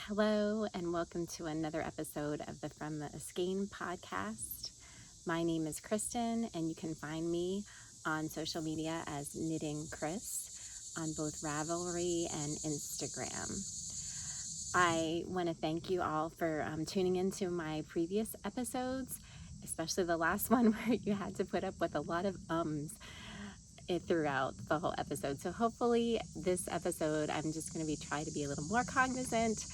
Hello, and welcome to another episode of the From the Skein podcast. My name is Kristen, and you can find me on social media as Knitting Chris on both Ravelry and Instagram. I want to thank you all for tuning into my previous episodes, especially the last one where you had to put up with a lot of throughout the whole episode. So hopefully this episode, I'm just going to try to be a little more cognizant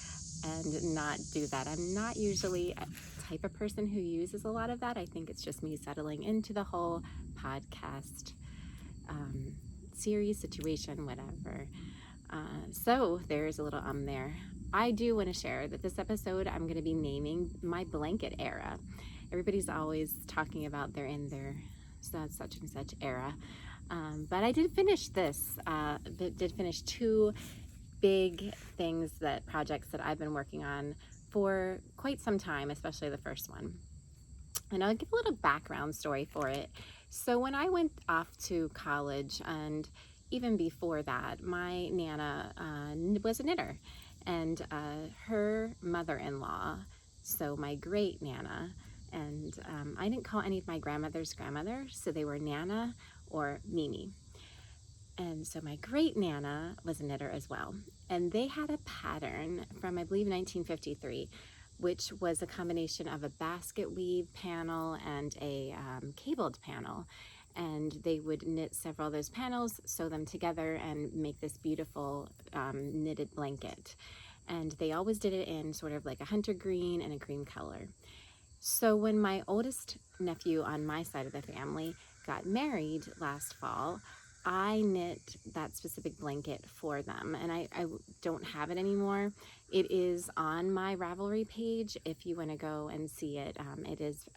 and not do that. I'm not usually a type of person who uses a lot of that. I think it's just me settling into the whole podcast series, situation, whatever. So there's a little there. I do want to share that this episode I'm going to be naming my blanket era. Everybody's always talking about they're in their such and such era. But I did finish did finish two big projects that I've been working on for quite some time, especially the first one. And I'll give a little background story for it. So when I went off to college, and even before that, my Nana was a knitter, and her mother-in-law, so my great Nana, and I didn't call any of my grandmothers grandmother, so they were Nana or Mimi. And so my great Nana was a knitter as well. And they had a pattern from, I believe, 1953, which was a combination of a basket weave panel and a cabled panel. And they would knit several of those panels, sew them together, and make this beautiful knitted blanket. And they always did it in sort of like a hunter green and a cream color. So when my oldest nephew on my side of the family got married last fall, I knit that specific blanket for them, and I don't have it anymore. It is on my Ravelry page if you want to go and see it. It is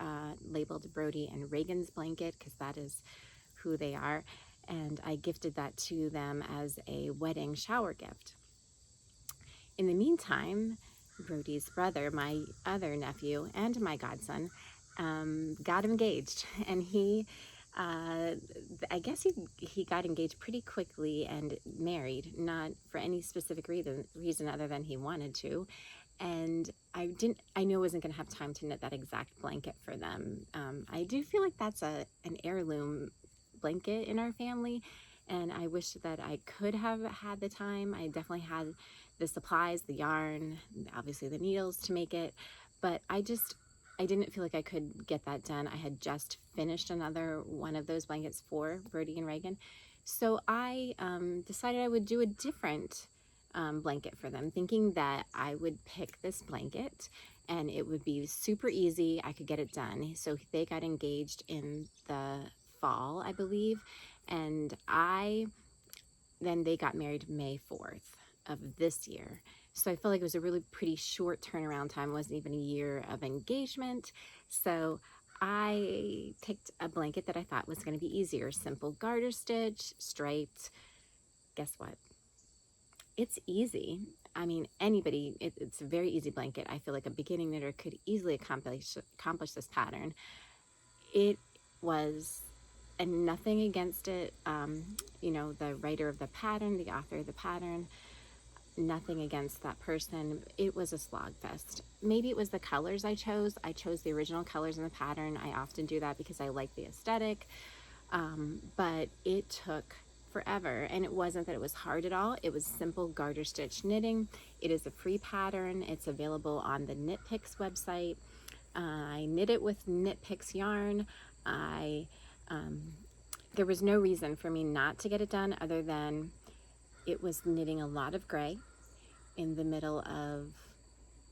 labeled Brody and Reagan's blanket because that is who they are, and I gifted that to them as a wedding shower gift. In the meantime, Brody's brother, my other nephew and my godson, got engaged, and I guess he got engaged pretty quickly and married, not for any specific reason other than he wanted to. And I knew I wasn't going to have time to knit that exact blanket for them. I do feel like that's an heirloom blanket in our family, and I wish that I could have had the time. I definitely had the supplies, the yarn, obviously the needles to make it, but I didn't feel like I could get that done. I had just finished another one of those blankets for Brody and Reagan. So I decided I would do a different blanket for them, thinking that I would pick this blanket and it would be super easy. I could get it done. So they got engaged in the fall, I believe, and then they got married May 4th of this year. So I felt like it was a really pretty short turnaround time. It wasn't even a year of engagement. So I picked a blanket that I thought was going to be easier. Simple garter stitch, striped. Guess what? It's easy. I mean, it's a very easy blanket. I feel like a beginning knitter could easily accomplish this pattern. It was, and nothing against it, the writer of the pattern, the author of the pattern, nothing against that person. It was a slog fest. Maybe it was the colors I chose. I chose the original colors in the pattern. I often do that because I like the aesthetic, but it took forever. And it wasn't that it was hard at all. It was simple garter stitch knitting. It is a free pattern. It's available on the Knit Picks website. I knit it with Knit Picks yarn. There was no reason for me not to get it done other than it was knitting a lot of gray in the middle of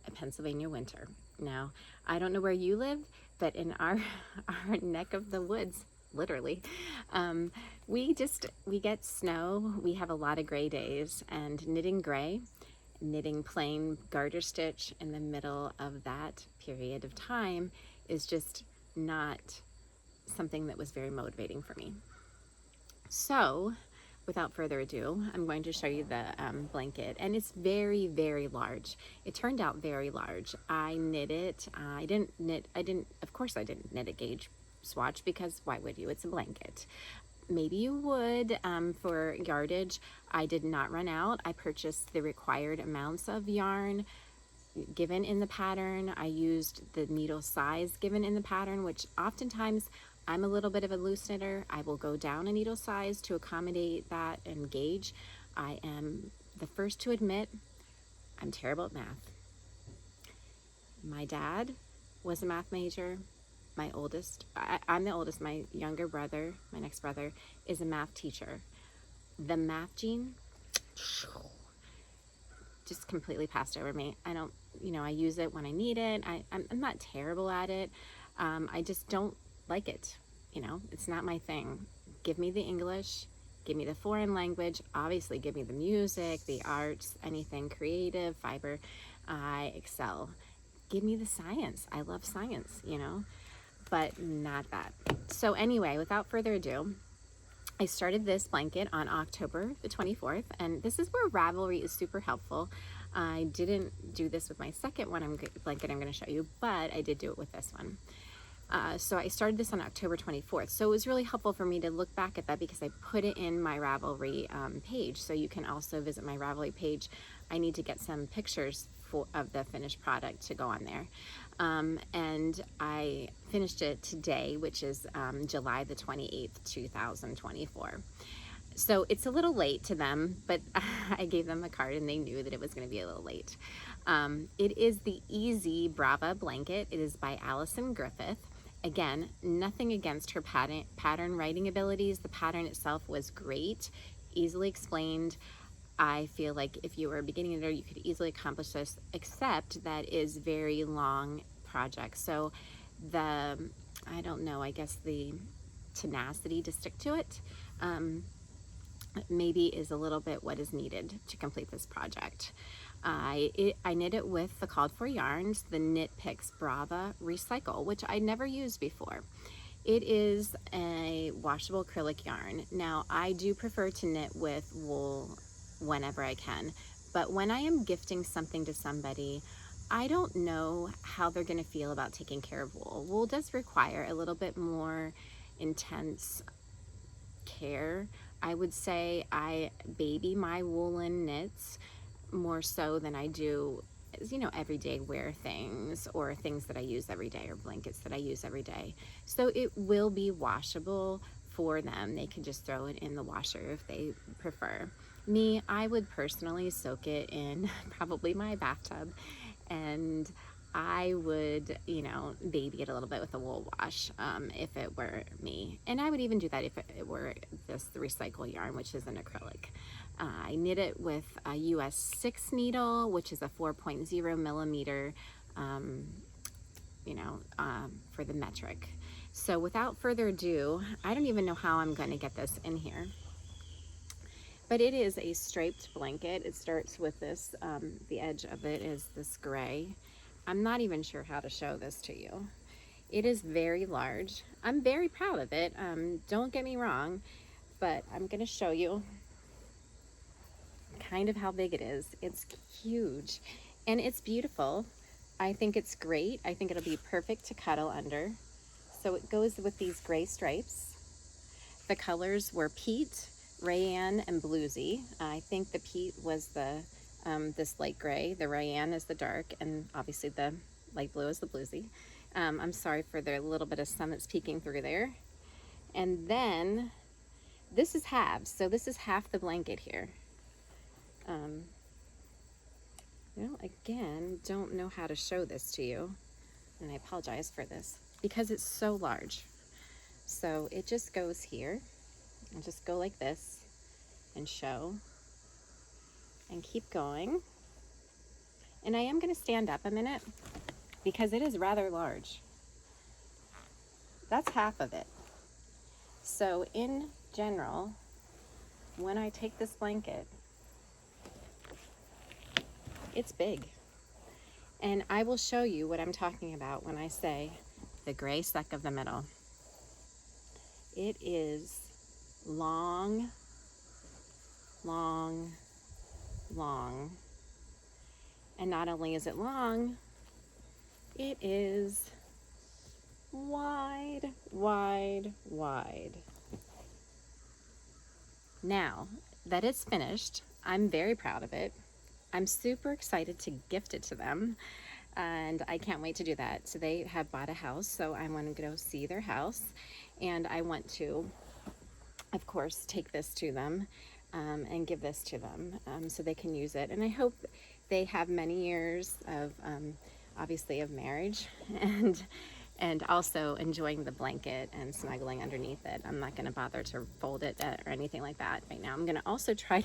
a Pennsylvania winter. Now, I don't know where you live, but in our neck of the woods, literally, we get snow. We have a lot of gray days, and knitting gray, knitting plain garter stitch in the middle of that period of time is just not something that was very motivating for me. So without further ado, I'm going to show you the blanket, and it's very, very large. It turned out very large. I knit it. Of course I didn't knit a gauge swatch because why would you? It's a blanket. Maybe you would for yardage. I did not run out. I purchased the required amounts of yarn given in the pattern. I used the needle size given in the pattern, which oftentimes I'm a little bit of a loose knitter. I will go down a needle size to accommodate that and gauge. I am the first to admit I'm terrible at math. My dad was a math major. I'm the oldest. My younger brother, my next brother, is a math teacher. The math gene just completely passed over me. I don't, I use it when I need it. I'm not terrible at it. I just don't like it. It's not my thing. Give me the English, give me the foreign language, obviously give me the music, the arts, anything creative, fiber. I excel. Give me the science. I love science, but not that. So anyway, without further ado, I started this blanket on October the 24th, and this is where Ravelry is super helpful. I didn't do this with my second blanket I'm going to show you, but I did do it with this one. So I started this on October 24th. So it was really helpful for me to look back at that because I put it in my Ravelry page. So you can also visit my Ravelry page. I need to get some pictures of the finished product to go on there. And I finished it today, which is July the 28th, 2024. So it's a little late to them, but I gave them a card and they knew that it was going to be a little late. It is the Easy Brava blanket. It is by Allison Griffith. Again, nothing against her pattern writing abilities. The pattern itself was great, easily explained. I feel like if you were a beginning knitter, you could easily accomplish this, except that is very long project. So I don't know, I guess the tenacity to stick to it maybe is a little bit what is needed to complete this project. I knit it with the called for yarns, the Knit Picks Brava Recycle, which I never used before. It is a washable acrylic yarn. Now, I do prefer to knit with wool whenever I can, but when I am gifting something to somebody, I don't know how they're going to feel about taking care of wool. Wool does require a little bit more intense care. I would say I baby my woolen knits more so than I do, everyday wear things or things that I use every day or blankets that I use every day. So it will be washable for them. They can just throw it in the washer if they prefer. Me, I would personally soak it in probably my bathtub, and I would, baby it a little bit with a wool wash if it were me. And I would even do that if it were the recycle yarn, which is an acrylic. I knit it with a US 6 needle, which is a 4.0 millimeter, for the metric. So without further ado, I don't even know how I'm going to get this in here. But it is a striped blanket. It starts with this, the edge of it is this gray. I'm not even sure how to show this to you. It is very large. I'm very proud of it. Don't get me wrong, but I'm going to show you kind of how big it is. It's huge and it's beautiful. I think it's great. I think it'll be perfect to cuddle under. So it goes with these gray stripes. The colors were Peat, Rayanne, and Bluesy. I think the Peat was the this light gray. The Rayanne is the dark, and obviously the light blue is the Bluesy. I'm sorry for the little bit of sun that's peeking through there. And then this is halves, so this is half the blanket here. Again, don't know how to show this to you, and I apologize for this because it's so large. So it just goes here. I'll just go like this and show and keep going. And I am going to stand up a minute because it is rather large. That's half of it. So in general, when I take this blanket, it's big. And I will show you what I'm talking about when I say the gray speck of the middle. It is long, long, long. And not only is it long, it is wide, wide, wide. Now that it's finished, I'm very proud of it. I'm super excited to gift it to them, and I can't wait to do that. So they have bought a house, so I want to go see their house, and I want to, of course, take this to them, and give this to them, so they can use it. And I hope they have many years of, obviously, of marriage, and also enjoying the blanket and snuggling underneath it. I'm not going to bother to fold it or anything like that right now. I'm going to also try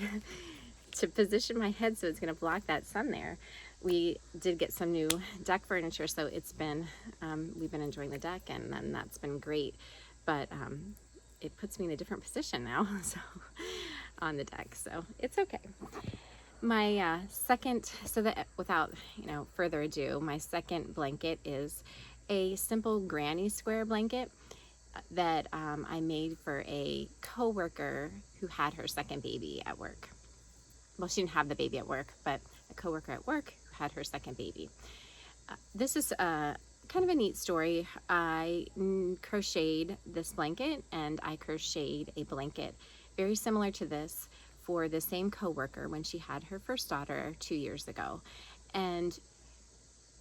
to position my head so it's going to block that sun there. We did get some new deck furniture, so it's been, we've been enjoying the deck, and then that's been great. But it puts me in a different position now, so on the deck, so it's okay. My second, so that without further ado, my second blanket is a simple granny square blanket that I made for a coworker who had her second baby at work. Well, she didn't have the baby at work, but a coworker at work who had her second baby. This is kind of a neat story. I crocheted this blanket, and I crocheted a blanket very similar to this for the same coworker when she had her first daughter 2 years ago. And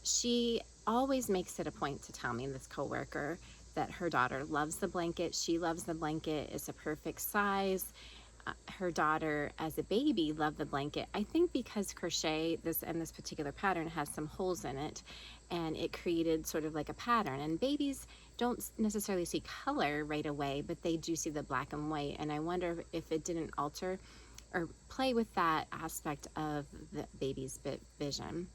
she always makes it a point to tell me, this coworker, that her daughter loves the blanket. She loves the blanket. It's a perfect size. Her daughter as a baby loved the blanket. I think because crochet, this particular pattern has some holes in it, and it created sort of like a pattern. And babies don't necessarily see color right away, but they do see the black and white. And I wonder if it didn't alter or play with that aspect of the baby's vision.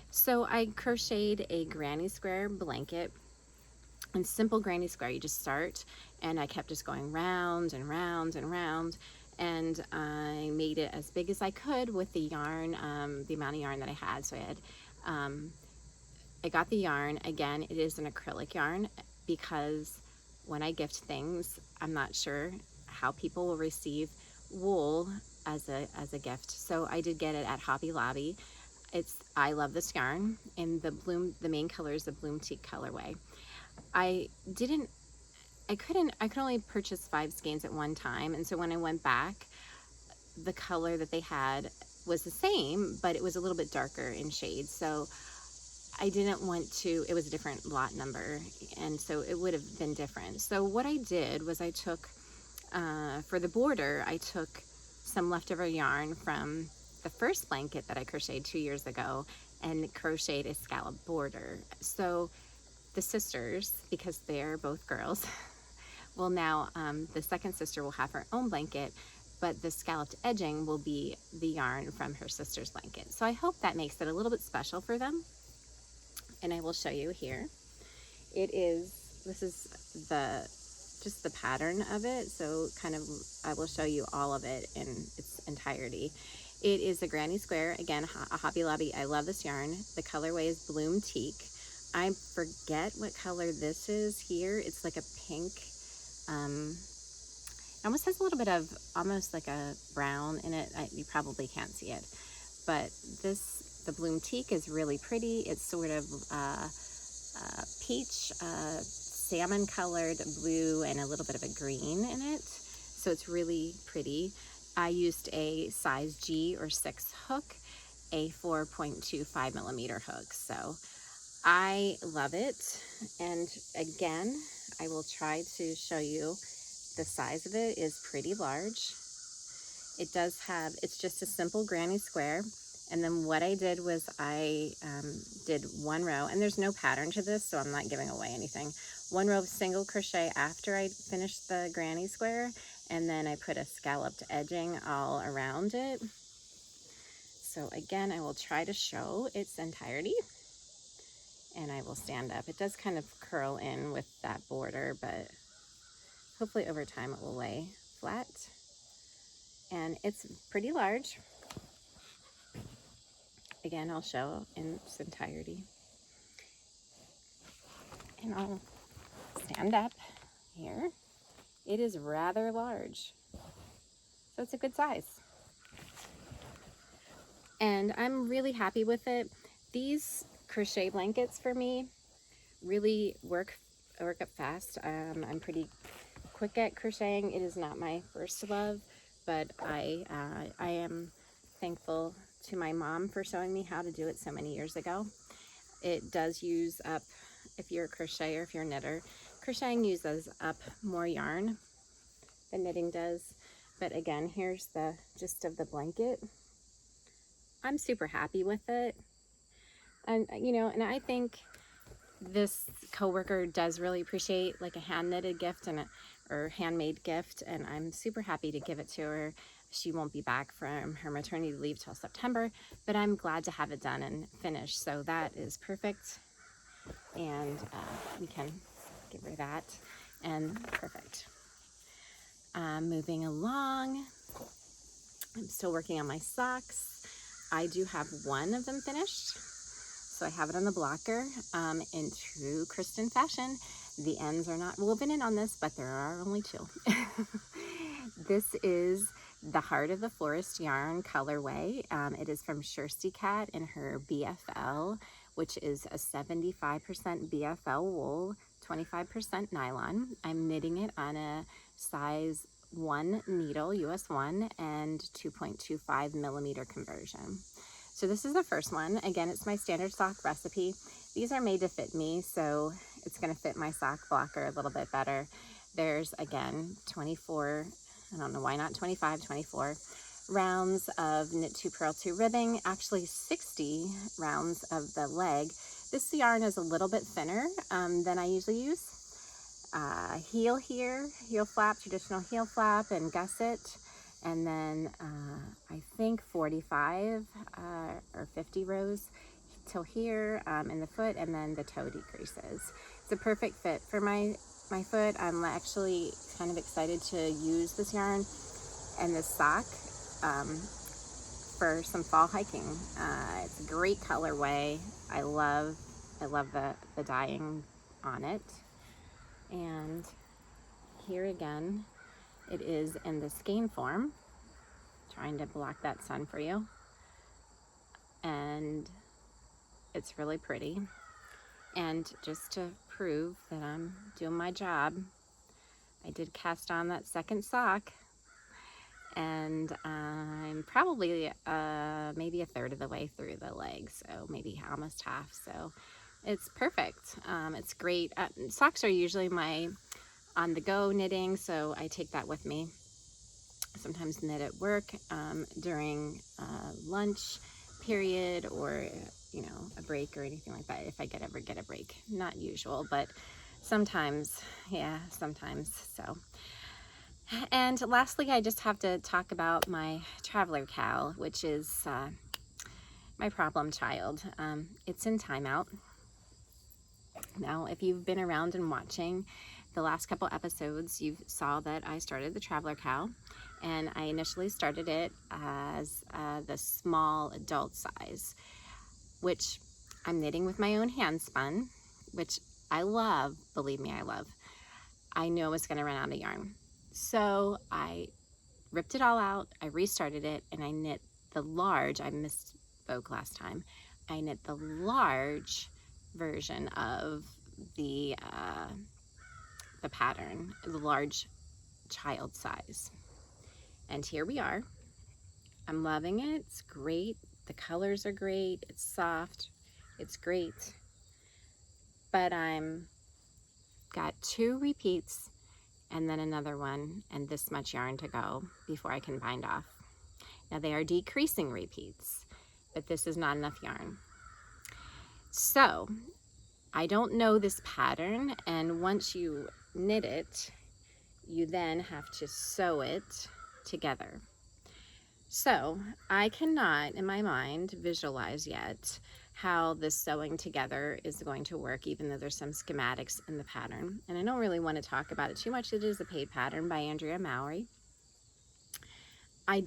So I crocheted a granny square blanket. And simple granny square, you just start, and I kept just going round and round and round, and I made it as big as I could with the yarn, the amount of yarn that I had. So I got the yarn. Again, it is an acrylic yarn, because when I gift things, I'm not sure how people will receive wool as a gift. So I did get it at Hobby Lobby. I love this yarn, and the main color is the Bloom Teak colorway. I could only purchase 5 skeins at one time, and so when I went back, the color that they had was the same, but it was a little bit darker in shade. So I didn't want to, it was a different lot number, and so it would have been different. So what I did was I took, for the border, I took some leftover yarn from the first blanket that I crocheted 2 years ago and crocheted a scallop border. So the sisters, because they're both girls, will now, the second sister will have her own blanket, but the scalloped edging will be the yarn from her sister's blanket. So I hope that makes it a little bit special for them. And I will show you here. This is just the pattern of it. So kind of, I will show you all of it in its entirety. It is a granny square, again, a Hobby Lobby. I love this yarn. The colorway is Bloom Teak. I forget what color this is here. It's like a pink, it almost has a little bit of almost like a brown in it. You probably can't see it, but the Bloom Teak is really pretty. It's sort of peach, salmon colored blue, and a little bit of a green in it. So it's really pretty. I used a size G or 6 hook, a 4.25 millimeter hook. So I love it. And again, I will try to show you the size of it is pretty large. It's just a simple granny square. And then what I did was I did 1 row, and there's no pattern to this, so I'm not giving away anything. 1 row of single crochet after I finished the granny square, and then I put a scalloped edging all around it. So again, I will try to show its entirety, and I will stand up. It does kind of curl in with that border, but hopefully over time it will lay flat. And it's pretty large. Again, I'll show in its entirety. And I'll stand up here. It is rather large, so it's a good size. And I'm really happy with it. These crochet blankets for me really work up fast. I'm pretty quick at crocheting. It is not my first love, but I am thankful to my mom for showing me how to do it so many years ago. It does use up, if you're a crocheter, if you're a knitter, crocheting uses up more yarn than knitting does. But again, here's the gist of the blanket. I'm super happy with it. And and I think this coworker does really appreciate like a hand knitted gift or handmade gift, and I'm super happy to give it to her. She won't be back from her maternity leave till September, but I'm glad to have it done and finished. So that is perfect, and we can give her that, and perfect. Moving along, I'm still working on my socks. I do have one of them finished. So I have it on the blocker. In true Kristen fashion, the ends are not woven in on this, but there are only two. This is the Heart of the Forest yarn colorway. It is from Shirsty Cat in her BFL, which is a 75% BFL wool, 25% nylon. I'm knitting it on a size 1 needle, US 1, and 2.25 millimeter conversion. So this is the first one. Again, it's my standard sock recipe. These are made to fit me, so it's gonna fit my sock blocker a little bit better. There's, again, 24, I don't know why not 25, 24 rounds of knit 2 purl 2 ribbing, actually 60 rounds of the leg. This yarn is a little bit thinner than I usually use. Heel here, heel flap, traditional heel flap and gusset. And then I think 45 or 50 rows till here in the foot, and then the toe decreases. It's a perfect fit for my foot. I'm actually kind of excited to use this yarn and this sock for some fall hiking. It's a great colorway. I love the dyeing on it. And here again, it is in the skein form, trying to block that sun for you, and it's really pretty. And just to prove that I'm doing my job, I did cast on that second sock, and I'm probably maybe a third of the way through the leg, so maybe almost half. So it's perfect. It's great. Socks are usually my on-the-go knitting, so I take that with me. Sometimes knit at work during lunch period, or a break or anything like that, if I ever get a break. Not usual, but sometimes, yeah, sometimes. So, and lastly, I just have to talk about my Traveler Cow, which is my problem child. It's in timeout. Now, if you've been around and watching the last couple episodes, you saw that I started the Traveler Cow, and I initially started it as the small adult size, which I'm knitting with my own hand spun, which I love, believe me, I love. I know it's gonna run out of yarn. So I ripped it all out, I restarted it, and I knit the large, I misspoke last time, I knit the large version of the pattern, the large child size. And here we are. I'm loving it. It's great. The colors are great. It's soft. It's great. But I'm got 2 repeats and then another one and this much yarn to go before I can bind off. Now they are decreasing repeats, but this is not enough yarn. So I don't know this pattern, and once you knit it, you then have to sew it together. So I cannot, in my mind, visualize yet how this sewing together is going to work, even though there's some schematics in the pattern. And I don't really want to talk about it too much. It is a paid pattern by Andrea Mowry. I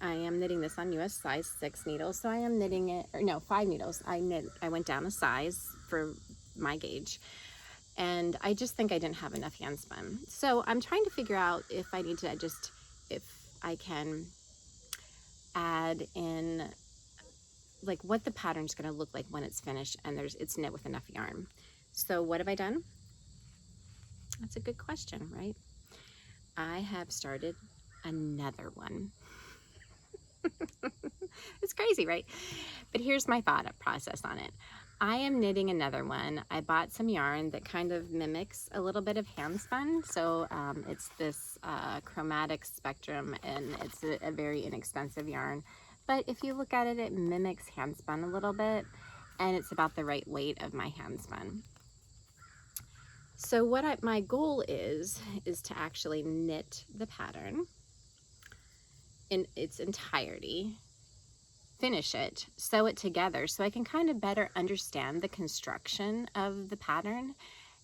am knitting this on US size 6 needles, so I am knitting it, or no, 5 needles. I went down a size for my gauge, and I just think I didn't have enough hand spun. So I'm trying to figure out if I need to if I can add in like what the pattern's going to look like when it's finished and it's knit with enough yarn. So what have I done? That's a good question, right? I have started another one. It's crazy, right? But here's my thought process on it. I am knitting another one. I bought some yarn that kind of mimics a little bit of hand spun. So it's this chromatic spectrum, and it's a very inexpensive yarn. But if you look at it, it mimics hand spun a little bit, and it's about the right weight of my hand spun. So what my goal is to actually knit the pattern in its entirety, finish it, sew it together so I can kind of better understand the construction of the pattern,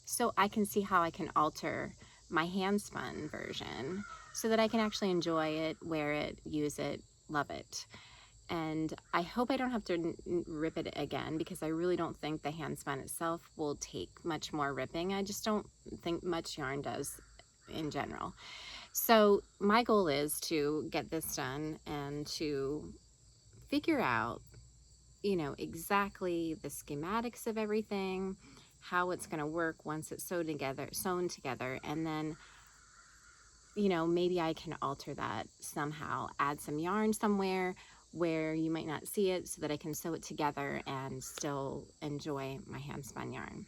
so I can see how I can alter my hand spun version so that I can actually enjoy it, wear it, use it, love it. And I hope I don't have to rip it again, because I really don't think the hand spun itself will take much more ripping. I just don't think much yarn does in general. So my goal is to get this done and to figure out, exactly the schematics of everything, how it's going to work once it's sewn together, and then maybe I can alter that somehow, add some yarn somewhere where you might not see it, so that I can sew it together and still enjoy my hand spun yarn.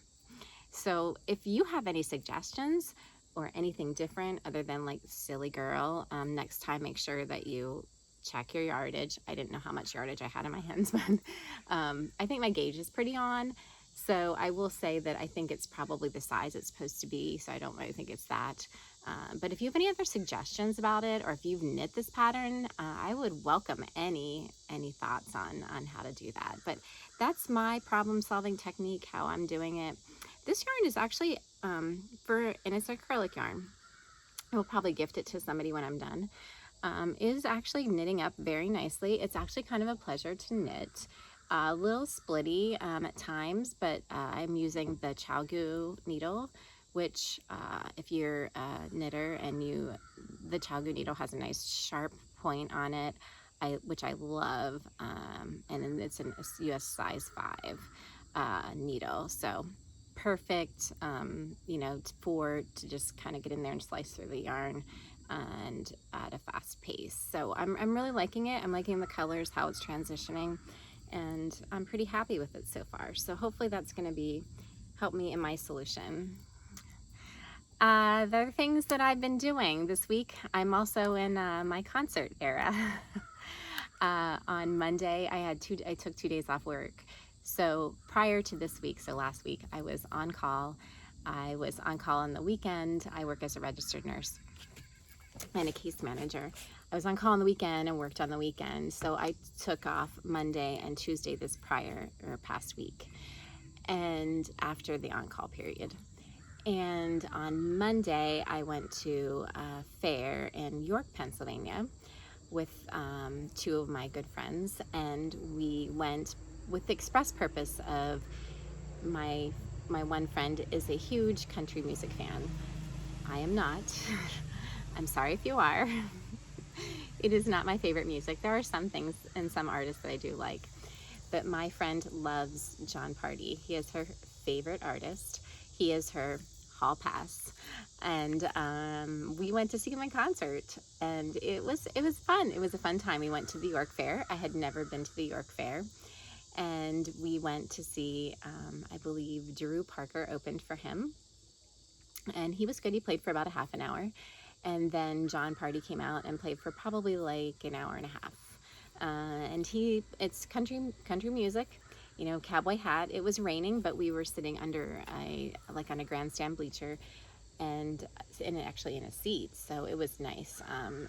So if you have any suggestions or anything different other than like silly girl, next time make sure that you check your yardage. I didn't know how much yardage I had in my hand spun. I think my gauge is pretty on. So I will say that I think it's probably the size it's supposed to be. So I don't really think it's that. But if you have any other suggestions about it, or if you've knit this pattern, I would welcome any thoughts on how to do that. But that's my problem solving technique, how I'm doing it. This yarn is actually and it's acrylic yarn. I will probably gift it to somebody when I'm done. Is actually knitting up very nicely. It's actually kind of a pleasure to knit. A little splitty at times, but I'm using the ChiaoGoo needle, which if you're a knitter and the ChiaoGoo needle has a nice sharp point on it, which I love, and then it's a US size 5 needle, so perfect, to just kind of get in there and slice through the yarn and at a fast pace. So I'm really liking it. I'm liking the colors, how it's transitioning, and I'm pretty happy with it so far. So hopefully that's going to help me in my solution. The other things that I've been doing this week, I'm also in my concert era. On Monday, I took 2 days off work. So prior to this week, so last week, I was on call. I was on call on the weekend. I work as a registered nurse and a case manager. I was on call on the weekend and worked on the weekend. So I took off Monday and Tuesday this past week, and after the on-call period. And on Monday, I went to a fair in York, Pennsylvania with 2 of my good friends, and we went with the express purpose of my one friend is a huge country music fan. I am not. I'm sorry if you are. It is not my favorite music. There are some things and some artists that I do like, but my friend loves Jon Pardi. He is her favorite artist. He is her hall pass, and we went to see him in concert, and it was fun. It was a fun time. We went to the York Fair. I had never been to the York Fair, and we went to see, I believe Drew Parker opened for him, and he was good. He played for about a half an hour, and then Jon Pardi came out and played for probably like an hour and a half. And it's country music, cowboy hat. It was raining, but we were sitting under on a grandstand bleacher, and actually in a seat, so it was nice.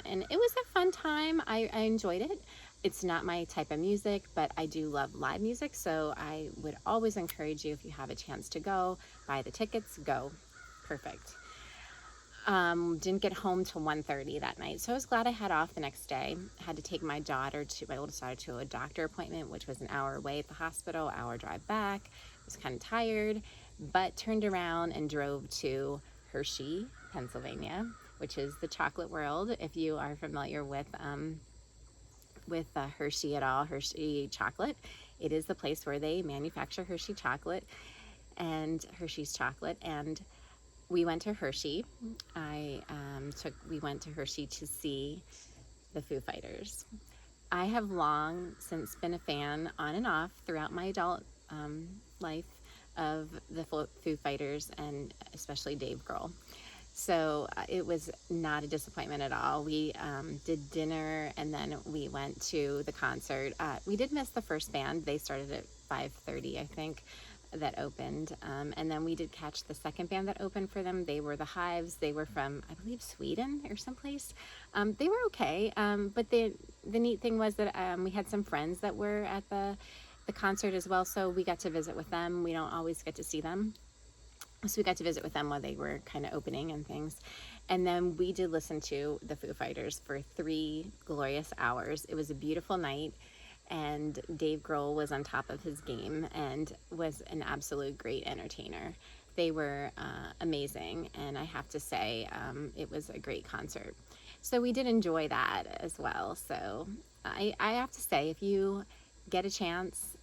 And it was a fun time. I enjoyed it. It's not my type of music, but I do love live music, so I would always encourage you, if you have a chance to go, buy the tickets, go. Perfect. Didn't get home till 1:30 that night, so I was glad I had off the next day. I had to take my oldest daughter to a doctor appointment, which was an hour away at the hospital, hour drive back. I was kind of tired, but turned around and drove to Hershey, Pennsylvania, which is the chocolate world. If you are familiar with Hershey at all, Hershey chocolate, it is the place where they manufacture Hershey chocolate and Hershey's chocolate. And we went to Hershey. We went to Hershey to see the Foo Fighters. I have long since been a fan, on and off, throughout my adult life, of the Foo Fighters, and especially Dave Grohl. So it was not a disappointment at all. We did dinner, and then we went to the concert. We did miss the first band. They started at 5:30, I think, that opened. And then we did catch the second band that opened for them. They were the Hives. They were from, I believe, Sweden or someplace. They were okay. But the neat thing was that we had some friends that were at the concert as well. So we got to visit with them. We don't always get to see them. So we got to visit with them while they were kind of opening and things. And then we did listen to the Foo Fighters for 3 glorious hours. It was a beautiful night, and Dave Grohl was on top of his game and was an absolute great entertainer. They were amazing, and I have to say it was a great concert. So we did enjoy that as well. So I have to say, if you get a chance,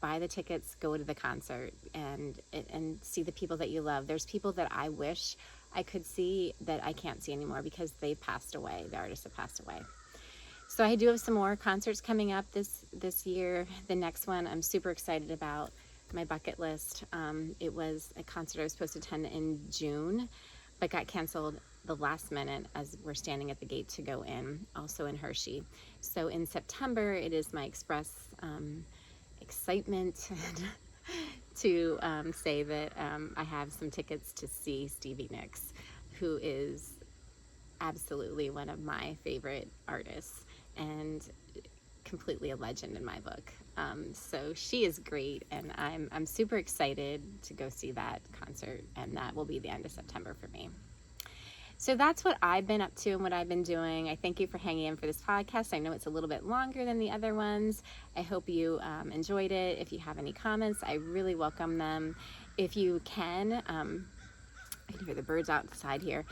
buy the tickets, go to the concert, and see the people that you love. There's people that I wish I could see that I can't see anymore because they've passed away. The artists have passed away. So I do have some more concerts coming up this year. The next one I'm super excited about, my bucket list. It was a concert I was supposed to attend in June, but got canceled the last minute as we're standing at the gate to go in, also in Hershey. So in September, it is my express excitement to say that I have some tickets to see Stevie Nicks, who is absolutely one of my favorite artists and completely a legend in my book. So she is great, and I'm super excited to go see that concert, and that will be the end of September for me. So that's what I've been up to and what I've been doing. I thank you for hanging in for this podcast. I know it's a little bit longer than the other ones. I hope you enjoyed it. If you have any comments, I really welcome them. If you can, I can hear the birds outside here.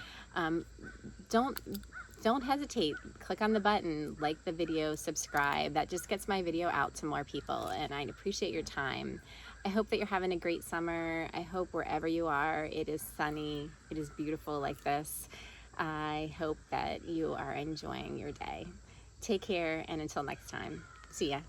Don't hesitate. Click on the button, like the video, subscribe. That just gets my video out to more people, and I appreciate your time. I hope that you're having a great summer. I hope wherever you are, it is sunny, it is beautiful like this. I hope that you are enjoying your day. Take care, and until next time, see ya.